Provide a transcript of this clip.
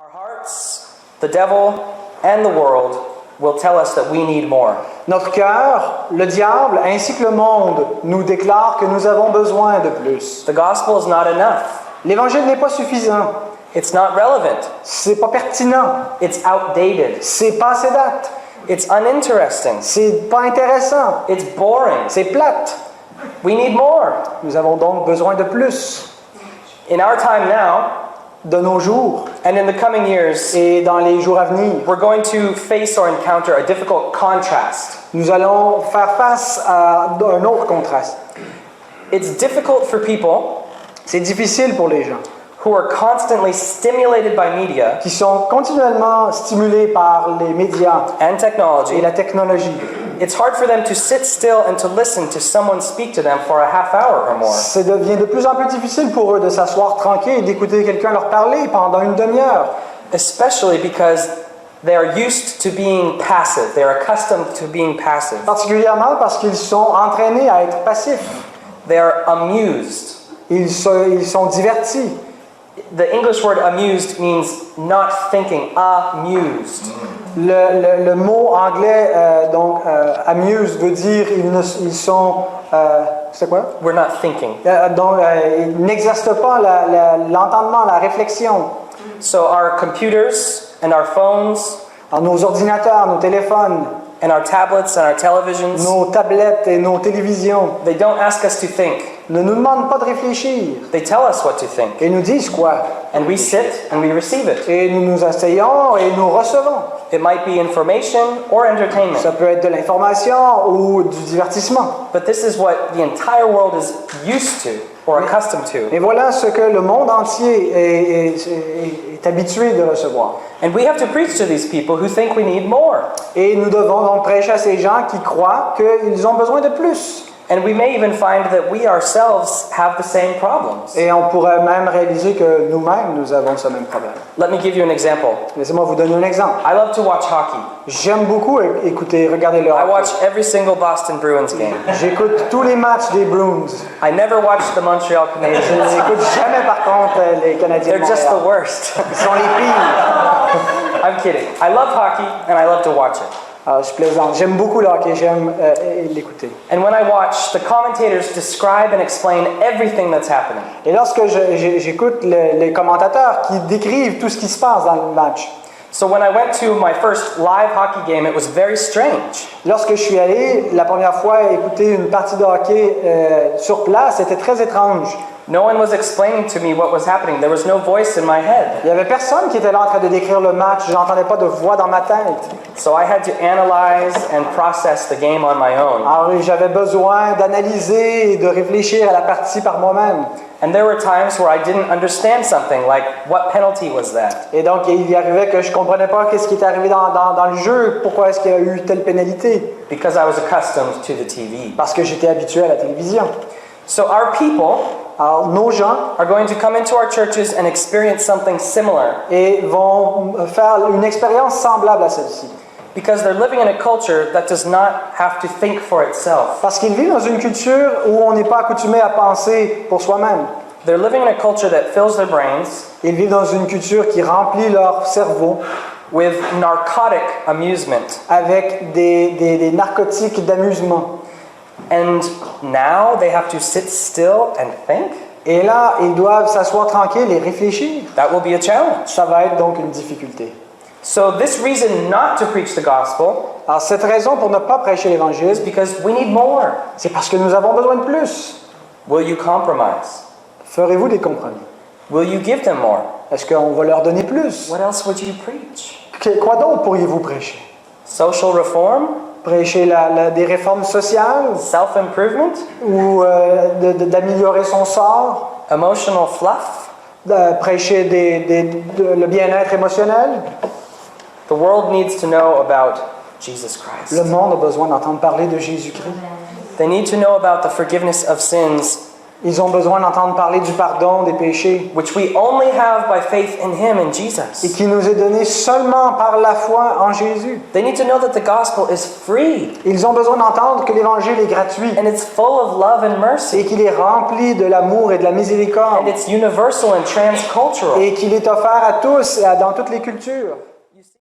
Our hearts, the devil, and the world will tell us that we need more. Notre cœur, le diable, ainsi que le monde nous déclarent que nous avons besoin de plus. The gospel is not enough. L'évangile n'est pas suffisant. It's not relevant. C'est pas pertinent. It's outdated. C'est passé date. It's uninteresting. C'est pas intéressant. It's boring. C'est plate. We need more. Nous avons donc besoin de plus. In our time now, De nos jours and in the coming years, et dans les jours à venir, we're going to face or encounter a difficult contrast. nous allons faire face à un autre contraste. It's difficult for people C'est difficile pour les gens who are constantly stimulated by media qui sont continuellement stimulés par les médias and et technology. la technologie. It's hard for them to sit still and to listen to someone speak to them for a half hour or more. Ça devient de plus en plus difficile pour eux de s'asseoir tranquille et d'écouter quelqu'un leur parler pendant une demi-heure. Especially because they are used to being passive. They are accustomed to being passive. Particulièrement parce qu'ils sont entraînés à être passifs. They are amused. Ils sont divertis. The English word amused means not thinking. Amused. Le mot anglais amuse veut dire ils sont c'est quoi? We're not thinking. Ils n'exercent pas l'entendement, la réflexion. So our computers and our phones Alors, nos ordinateurs, nos téléphones, and our tablets and our televisions, nos tablettes et nos télévisions they don't ask us to think. ne nous demandent pas de réfléchir. They tell us what to think. Ils nous disent quoi? And we sit and we receive it. Et nous nous asseyons et nous recevons. It might be information or entertainment. Ça peut être de l'information ou du divertissement. But this is what the entire world is used to or accustomed to. Et voilà ce que le monde entier est habitué de recevoir. And we have to preach to these people who think we need more. Et nous devons donc prêcher à ces gens qui croient qu'ils ont besoin de plus. And we may even find that we ourselves have the same problems. Et on pourrait même réaliser que nous-mêmes, nous avons ce même problème. Let me give you an example. Laissez-moi vous donner un exemple. I love to watch hockey. J'aime beaucoup écouter, regarder le I hockey. watch every single Boston Bruins game. J'écoute tous les matchs des Bruins. I never watch the Montreal Je Canadiens. n'écoute jamais par contre les Canadiens de They're just the Montréal. worst. Ils sont les pires. I'm kidding. I love hockey and I love to watch it. Alors, je plaisante. J'aime beaucoup le hockey, j'aime l'écouter. And when I watch, the commentators describe and explain everything that's happening. Et lorsque j'écoute les commentateurs qui décrivent tout ce qui se passe dans le match, So when I went to my first live hockey game, it was very strange. lorsque je suis allé la première fois écouter une partie de hockey sur place, c'était très étrange. No one was explaining to me what was happening. There was no voice in my head. Il n'y avait personne qui était là en train de décrire le match, je n'entendais pas de voix dans ma tête. So I had to analyze and process the game on my own. Alors j'avais besoin d'analyser et de réfléchir à la partie par moi-même. And there were times where I didn't understand something, like what penalty was that? Et donc il y arrivait que je ne comprenais pas ce qui était arrivé dans le jeu, pourquoi est-ce qu'il y a eu telle pénalité. Because I was accustomed to the TV. Parce que j'étais habitué à la télévision. So our people Alors nos gens are going to come into our churches and experience something similar vont faire une expérience semblable à celle-ci. because they're living in a culture that does not have to think for itself. Parce qu'ils vivent dans une culture où on n'est pas accoutumé à penser pour soi-même. They're living in a culture that fills their brains Ils vivent dans une culture qui remplit leur cerveau with narcotic amusement. avec des narcotiques d'amusement. And now they have to sit still and think? Et là, ils doivent s'asseoir tranquille et réfléchir. That will be a challenge. Ça va être donc une difficulté. So this reason not to preach the gospel Alors cette raison pour ne pas prêcher is l'évangile, because we need more. c'est parce que nous avons besoin de plus. Will you compromise? Ferez-vous des compromis? Will you give them more? Est-ce qu'on va leur donner plus? What else would you preach? Quoi d'autre pourriez-vous prêcher? Social reform? Prêcher des réformes sociales Self-improvement? ou d'améliorer son sort? Emotional fluff? Prêcher le bien-être émotionnel? The world needs to know about Jesus Christ. Le monde a besoin d'entendre parler de Jésus-Christ. They need to know about the forgiveness of sins Ils ont besoin d'entendre parler du pardon des péchés which we only have by faith in Him, in et Jesus. qui nous est donné seulement par la foi en Jésus. They need to know that the gospel is free Ils ont besoin d'entendre que l'Évangile est gratuit and it's full of love and et mercy qu'il est rempli de l'amour et de la and miséricorde it's universal and transcultural. et qu'il est offert à tous dans toutes les cultures.